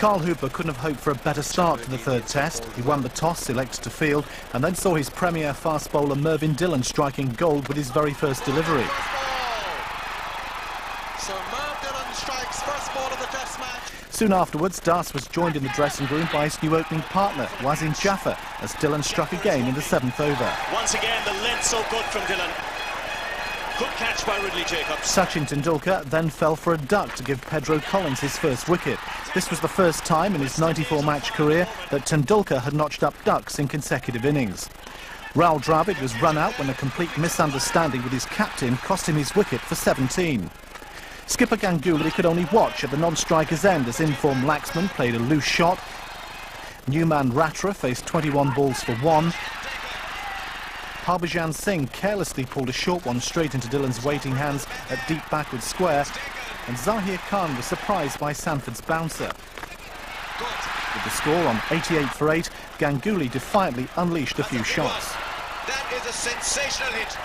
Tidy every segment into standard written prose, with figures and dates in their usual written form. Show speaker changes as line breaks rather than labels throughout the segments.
Carl Hooper couldn't have hoped for a better start to the third test. He won the toss, elected to field, and then saw his premier fast bowler Mervyn Dillon striking gold with his very first delivery.
So Merv Dillon strikes first ball of the test match.
Soon afterwards, Das was joined in the dressing room by his new opening partner, Wasim Jaffer, as Dillon struck again in the 7th over.
Once again, the length so good from Dillon. Good catch by Ridley Jacobs.
Sachin Tendulkar then fell for a duck to give Pedro Collins his first wicket. This was the first time in his 94-match career that Tendulkar had notched up ducks in consecutive innings. Rahul Dravid was run out when a complete misunderstanding with his captain cost him his wicket for 17. Skipper Ganguly could only watch at the non-striker's end as in-form Laxman played a loose shot. Newman Ratra faced 21 balls for 1. Harbhajan Singh carelessly pulled a short one straight into Dillon's waiting hands at deep backward square, and Zahir Khan was surprised by Sanford's bouncer. With the score on 88 for 8, Ganguly defiantly unleashed a few shots.
That is a sensational hit.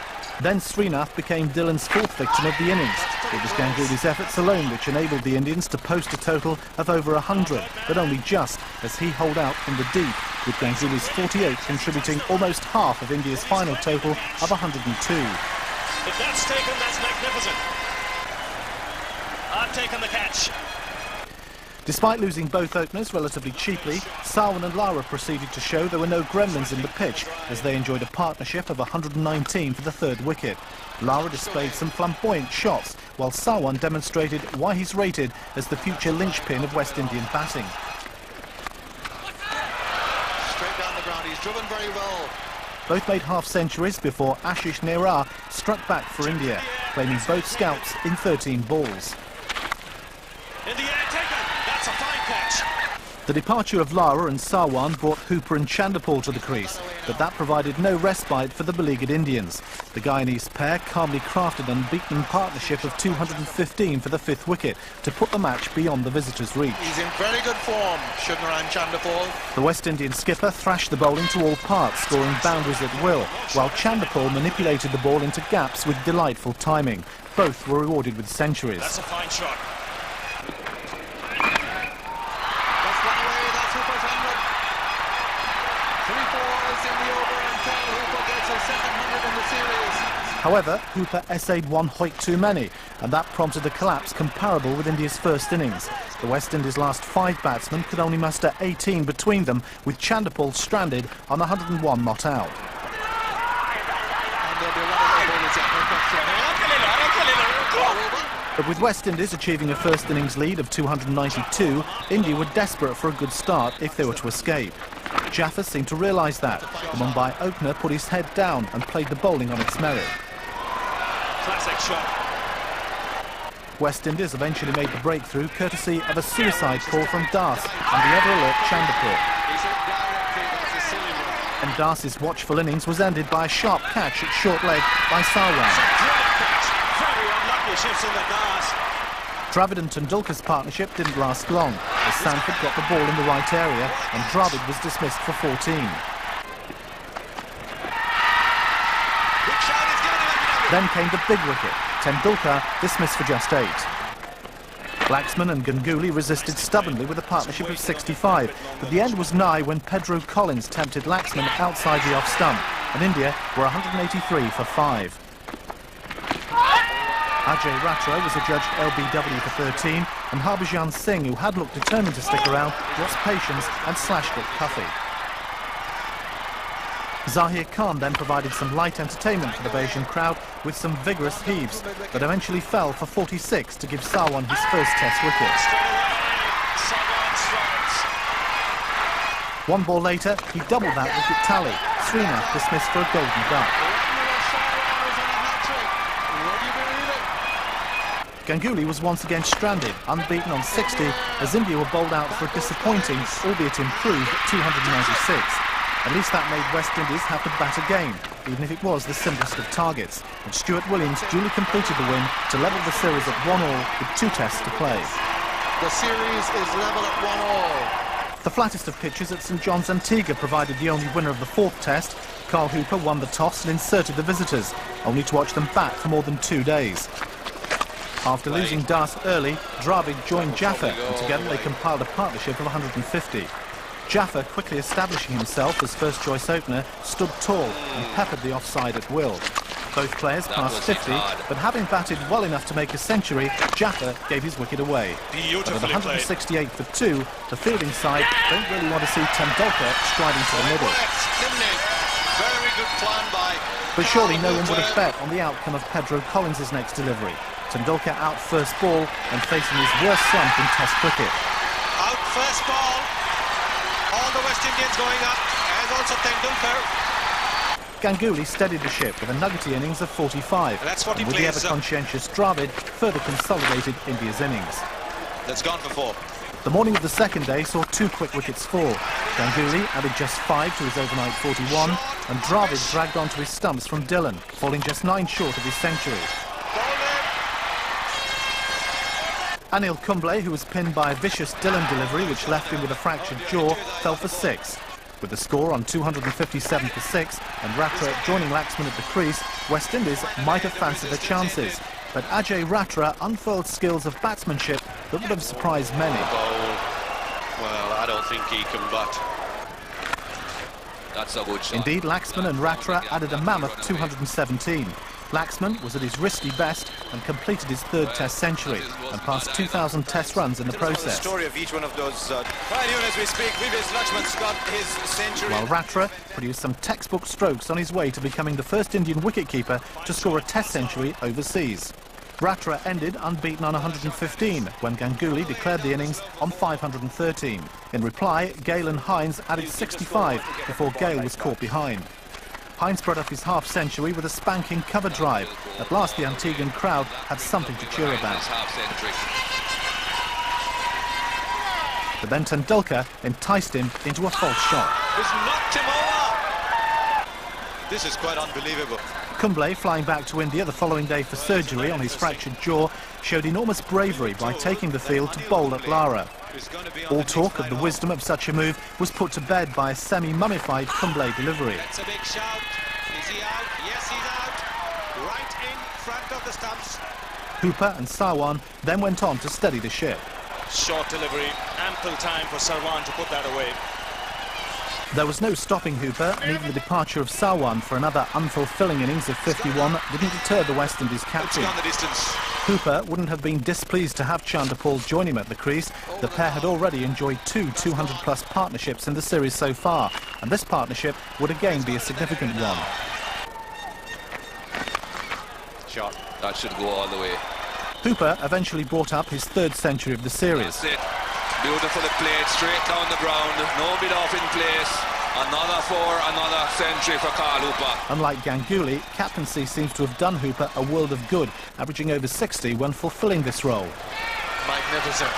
Then Srinath became Dillon's fourth victim of the innings. It was Ganguly's efforts alone which enabled the Indians to post a total of over 100, but only just as he holed out from the deep, with Ganguly's 48 contributing almost half of India's final total of 102.
If that's taken, that's magnificent. I've taken the catch.
Despite losing both openers relatively cheaply, Sarwan and Lara proceeded to show there were no gremlins in the pitch as they enjoyed a partnership of 119 for the third wicket. Lara displayed some flamboyant shots, while Sarwan demonstrated why he's rated as the future linchpin of West Indian batting.
Straight down the ground, he's driven very well.
Both made half-centuries before Ashish Nehra struck back for India, claiming both scalps in 13 balls.
In the air, taken. That's a fine catch.
The departure of Lara and Sarwan brought Hooper and Chanderpaul to the crease, but that provided no respite for the beleaguered Indians. The Guyanese pair calmly crafted an unbeaten partnership of 215 for the fifth wicket to put the match beyond the visitors' reach.
He's in very good form, Shubharan Chanderpaul.
The West Indian skipper thrashed the bowling to all parts, scoring boundaries at will, while Chanderpaul manipulated the ball into gaps with delightful timing. Both were rewarded with centuries.
That's a fine shot.
However, Hooper essayed one hoik too many, and that prompted a collapse comparable with India's first innings. The West Indies' last 5 batsmen could only muster 18 between them, with Chanderpaul stranded on 101 not out. But with West Indies achieving a first innings lead of 292, India were desperate for a good start if they were to escape. Jaffer seemed to realise that. The Mumbai opener put his head down and played the bowling on its merit.
Classic shot.
West Indies eventually made the breakthrough courtesy of a suicide call from Das and the ever-alert Chanderpaul. And Das's watchful innings was ended by a sharp catch at short leg by Sarwan.
Very unlucky shifts in the Das.
Dravid and Tendulkar's partnership didn't last long, as Sanford got the ball in the right area and Dravid was dismissed for 14. Then came the big wicket. Tendulkar dismissed for just 8. Laxman and Ganguly resisted stubbornly with a partnership of 65, but the end was nigh when Pedro Collins tempted Laxman outside the off stump, and India were 183 for 5. Ajay Ratra was adjudged LBW for 13, and Harbhajan Singh, who had looked determined to stick around, lost patience and slashed at Cuffy. Zahir Khan then provided some light entertainment for the Bayesian crowd with some vigorous heaves, but eventually fell for 46 to give Sarwan his first test wicket. 1 ball later, he doubled that wicket tally. Srinath dismissed for a golden duck. Ganguly was once again stranded, unbeaten on 60, as India were bowled out for a disappointing, albeit improved, 296. At least that made West Indies have to bat again, even if it was the simplest of targets. And Stuart Williams duly completed the win to level the series at 1-all with 2 tests to play.
The series is level at 1-all.
The flattest of pitches at St John's Antigua provided the only winner of the 4th test. Carl Hooper won the toss and inserted the visitors, only to watch them bat for more than 2 days. After losing Das early, Dravid joined Jaffa, and together they compiled a partnership of 150. Jaffa, quickly establishing himself as first-choice opener, stood tall and peppered the offside at will. Both players passed 50, but having batted well enough to make a century, Jaffa gave his wicket away. But at 168 for 2, the fielding side don't really want to see Tendulkar striding to the middle.
Very good plan by...
But surely no one would have bet on the outcome of Pedro Collins' next delivery. Tendulkar out first ball and facing his worst slump in Test cricket.
Out first ball. All the West Indians going up, as also Tendulkar.
Ganguly steadied the ship with a nuggety innings of 45.
And that's what he
with
plays,
the ever-conscientious Dravid further consolidated India's innings.
That's gone for 4.
The morning of the second day saw 2 quick wickets fall. Ganguly added just 5 to his overnight 41, and Dravid dragged onto his stumps from Dillon, falling just 9 short of his century. Anil Kumble, who was pinned by a vicious Dillon delivery which left him with a fractured jaw, fell for 6. With the score on 257 for 6 and Ratra joining Laxman at the crease, West Indies might have fancied their chances. But Ajay Ratra unfurled skills of batsmanship that would have surprised many.
Well, I don't think he can bat.
That's a good shot.
Indeed, Laxman and Ratra added a mammoth 217. Laxman was at his risky best and completed his 3rd Test century and passed 2,000 Test runs in the process.
The story of each one of those. Right, even as we speak, Vivis Laxman's got his century.
While Ratra produced some textbook strokes on his way to becoming the first Indian wicketkeeper to score a Test century overseas. Ratra ended unbeaten on 115 when Ganguly declared the innings on 513. In reply, Gale and Hines added 65 before Gale was caught behind. Hines brought up his half-century with a spanking cover drive. At last, the Antiguan crowd had something to cheer about. But then Tendulkar enticed him into a false shot.
He's knocked him over! This is quite unbelievable.
Kumble, flying back to India the following day for surgery on his fractured jaw, showed enormous bravery by taking the field to bowl at Lara. All talk of the wisdom of such a move was put to bed by a semi-mummified Kumble delivery.
That's a big shout. Is he out? Yes, he's out. Right in front of the stumps.
Hooper and Sarwan then went on to steady the ship.
Short delivery, ample time for Sarwan to put that away.
There was no stopping Hooper, and even the departure of Sarwan for another unfulfilling innings of 51 didn't deter the West Indies captain.
It's gone the distance.
Hooper wouldn't have been displeased to have Chanderpaul join him at the crease. The pair had already enjoyed 2 200-plus partnerships in the series so far, and this partnership would again be a significant one.
Shot.
That should go all the way.
Hooper eventually brought up his 3rd century of the series.
That's it. Beautifully played, straight down the ground, no bit off in place. Another 4, another century for Carl Hooper.
Unlike Ganguly, captaincy seems to have done Hooper a world of good, averaging over 60 when fulfilling this role.
Magnificent.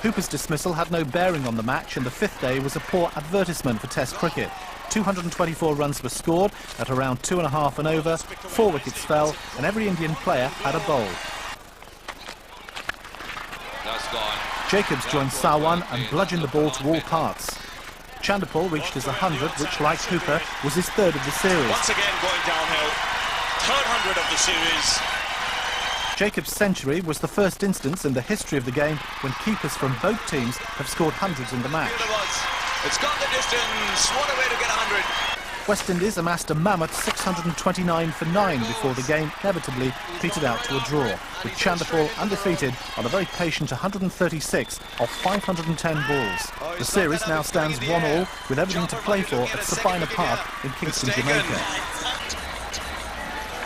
Hooper's dismissal had no bearing on the match, and the 5th day was a poor advertisement for Test cricket. 224 runs were scored at around 2.5 and over, 4 wickets fell, and every Indian player had a bowl.
That's gone.
Jacobs joined Sarwan and bludgeoned the ball to all parts. Chanderpaul reached his 100, which, like Hooper, was his 3rd of the series.
Once again going downhill. 3rd 100 of the series.
Jacobs' century was the first instance in the history of the game when keepers from both teams have scored hundreds in the match.
It's got the distance. What a way to get 100.
West Indies amassed a mammoth 629 for 9 before the game inevitably petered out to a draw, with Chanderpaul undefeated on a very patient 136 off 510 balls. The series now stands 1-1 with everything to play for at Sabina Park in Kingston, Jamaica.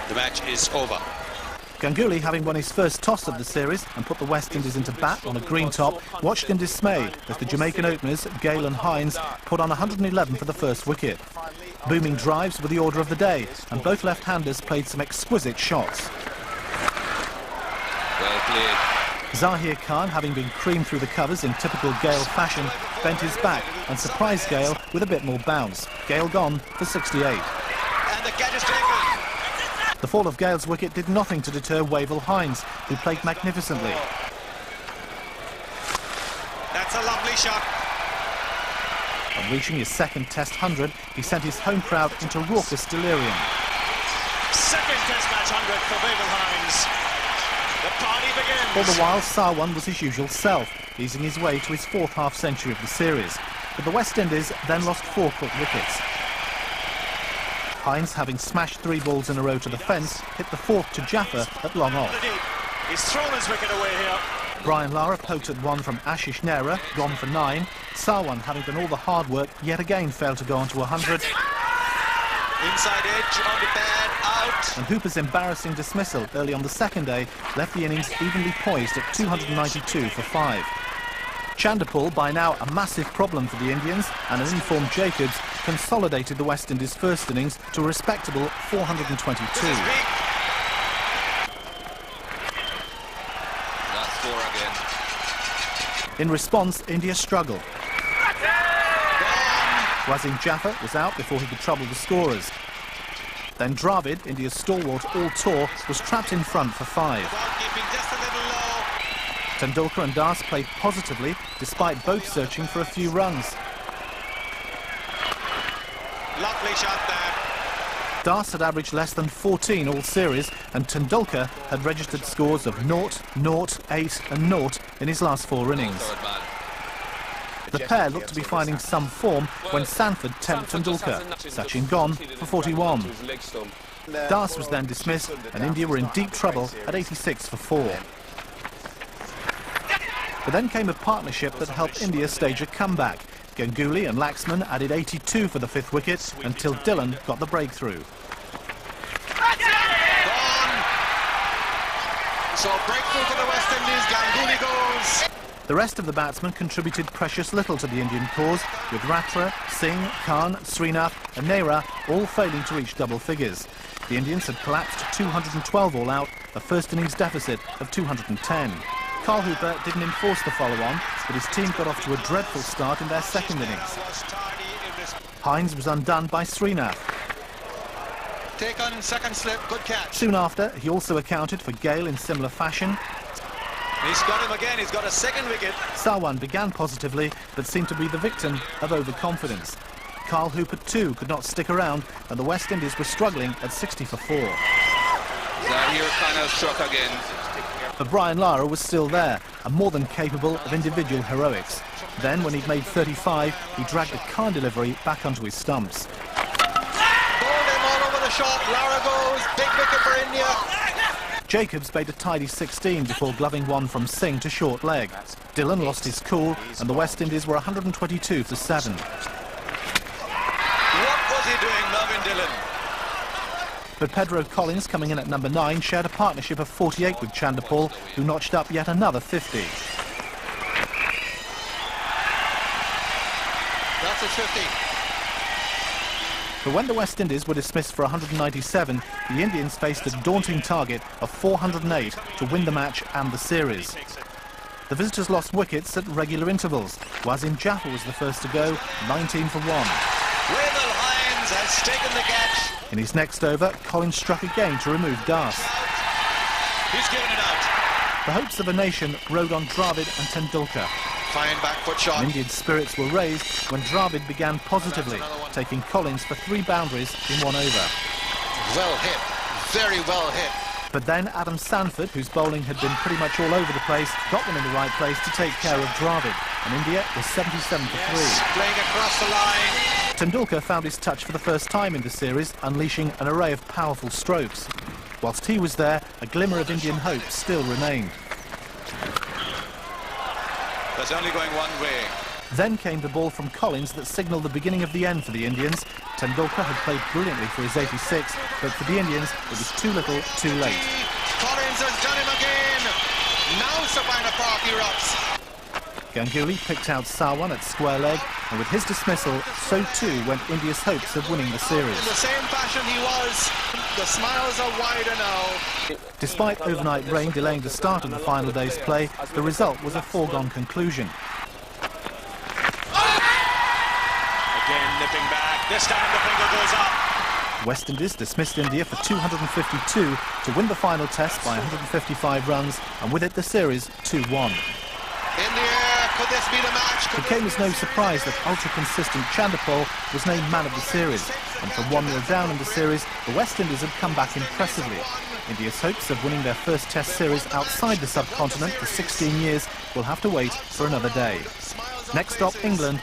The match is over.
Ganguly, having won his first toss of the series and put the West Indies into bat on a green top, watched in dismay as the Jamaican openers, Gale and Hines, put on 111 for the first wicket. Booming drives were the order of the day, and both left-handers played some exquisite shots.
Well played.
Zahir Khan, having been creamed through the covers in typical Gale fashion, bent his back and surprised Gale with a bit more bounce. Gale gone for 68.
And the catch is taken.
The fall of Gale's wicket did nothing to deter Wavell Hines, who played magnificently.
That's a lovely shot.
On reaching his 2nd Test 100, he sent his home crowd into raucous delirium.
2nd Test match 100 for Wavell Hines. The party begins.
All the while, Sarwan was his usual self, easing his way to his fourth half-century of the series. But the West Indies then lost 4 quick wickets. Hines, having smashed 3 balls in a row to the fence, hit the 4th to Jaffa at long off.
He's thrown his wicket away here.
Brian Lara poked at 1 from Ashish Nehra, gone for 9. Sarwan, having done all the hard work, yet again failed to go on to 100.
Inside edge on the pad, out.
And Hooper's embarrassing dismissal early on the second day left the innings evenly poised at 292 for 5. Chanderpaul, by now a massive problem for the Indians, and an informed Jacobs, consolidated the West Indies' first innings to a respectable 422.
That's 4 again.
In response, India struggled. Wasim Jaffer was out before he could trouble the scorers. Then Dravid, India's stalwart all-tour, was trapped in front for 5.
Keeping just a little low.
Tendulkar and Das played positively, despite both searching for a few runs.
Lovely shot there.
Das had averaged less than 14 all series, and Tendulkar had registered scores of 0, 0, 8 and 0 in his last 4 innings.
Third man.
The pair looked to be finding some form when Sanford tempted Tendulkar. Sachin gone for 41. Das was then dismissed, and India were in deep trouble at 86 for 4. But then came a partnership that helped India stage a comeback. Ganguly and Laxman added 82 for the 5th wicket until Dillon got the breakthrough.
Gone. So breakthrough for the West Indies. Ganguly goes.
The rest of the batsmen contributed precious little to the Indian cause, with Ratra, Singh, Khan, Srinath and Nehra all failing to reach double figures. The Indians had collapsed to 212 all out, a first innings deficit of 210. Carl Hooper didn't enforce the follow-on, but his team got off to a dreadful start in their second innings. Hines was undone by Srinath.
Take on second slip, good catch.
Soon after, he also accounted for Gale in similar fashion.
He's got him again, he's got a second wicket.
Sarwan began positively, but seemed to be the victim of overconfidence. Carl Hooper too could not stick around, and the West Indies were struggling at 60 for 4.
Zahir kind of struck again.
But Brian Lara was still there, and more than capable of individual heroics. Then, when he'd made 35, he dragged a Khan delivery back onto his stumps.
Bowled him all over the shot. Lara goes. Big wicket for India.
Jacobs made a tidy 16 before gloving 1 from Singh to short leg. Dillon lost his cool, and the West Indies were 122 for 7.
What was he doing, Mervyn Dillon?
But Pedro Collins, coming in at number 9, shared a partnership of 48 with Chanderpaul, who notched up yet another 50.
That's a 50.
But when the West Indies were dismissed for 197, the Indians faced a daunting target of 408 to win the match and the series. The visitors lost wickets at regular intervals. Wasim Jaffer was the first to go, 19 for 1.
Wavell Hines has taken the catch.
In his next over, Collins struck again to remove Das.
He's given it out.
The hopes of a nation rode on Dravid and Tendulkar.
Fine back foot shot.
Indian spirits were raised when Dravid began positively, taking Collins for 3 boundaries in 1 over.
Well hit. Very well hit.
But then Adam Sanford, whose bowling had been pretty much all over the place, got them in the right place to take care of Dravid, and India was 77 for 3.
Playing across the line.
Tendulkar found his touch for the first time in the series, unleashing an array of powerful strokes. Whilst he was there, a glimmer of Indian hope still remained.
That's only going one way.
Then came the ball from Collins that signalled the beginning of the end for the Indians. Tendulkar had played brilliantly for his 86, but for the Indians, it was too little, too late.
Collins has done him again. Now Sabina Park erupts.
Ganguly picked out Sarwan at square leg, and with his dismissal, so too went India's hopes of winning the series.
In the same fashion he was. The smiles are wider now.
Despite overnight rain delaying the start of the final day's play, the result was a foregone conclusion.
Again nipping back. This time the finger goes up.
West Indies dismissed India for 252 to win the final test by 155 runs, and with it the series 2-1.
In the air, could this be the match?
It came as no surprise that ultra-consistent Chanderpaul was named man of the series, and from 1-0 down in the series, the West Indies had come back impressively. India's hopes of winning their first Test series outside the subcontinent for 16 years will have to wait for another day. Next stop, England.